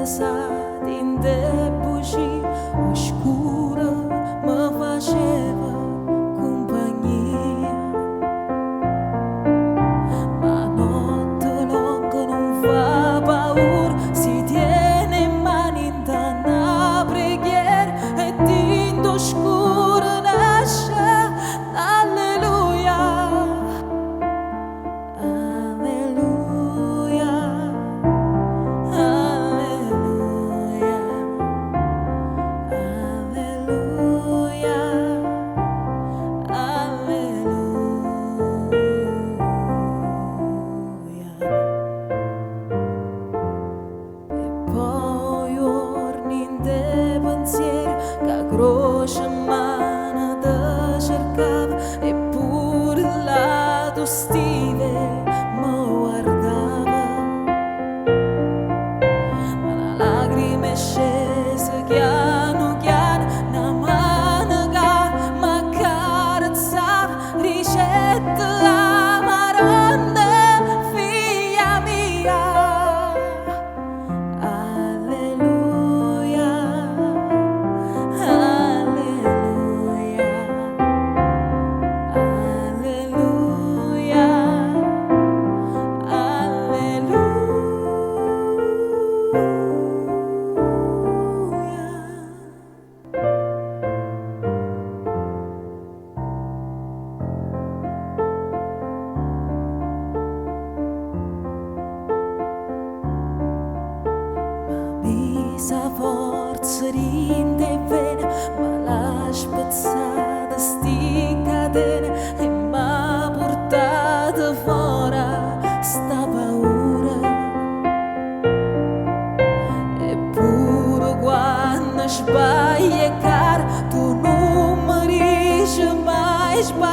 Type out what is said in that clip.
lăsat in de bugie oscură mă faceva compagnia, ma notte lunga non fa paura, si tiene in mani in una preghiera e din oscuro nasce alleluia. Croce in mano ti cercava eppure il lato ostile mi guardava, ma la lacrima è scesa piano piano, una mano che mi accarezzava, ricetta la maronda figlia mia. Sa forza rinde e vene, ma l'ha spazzata sti catene e m'ha portata fuori sta paura. Eppure quando sbagli è caro, tu non mi dici mai sbaglio.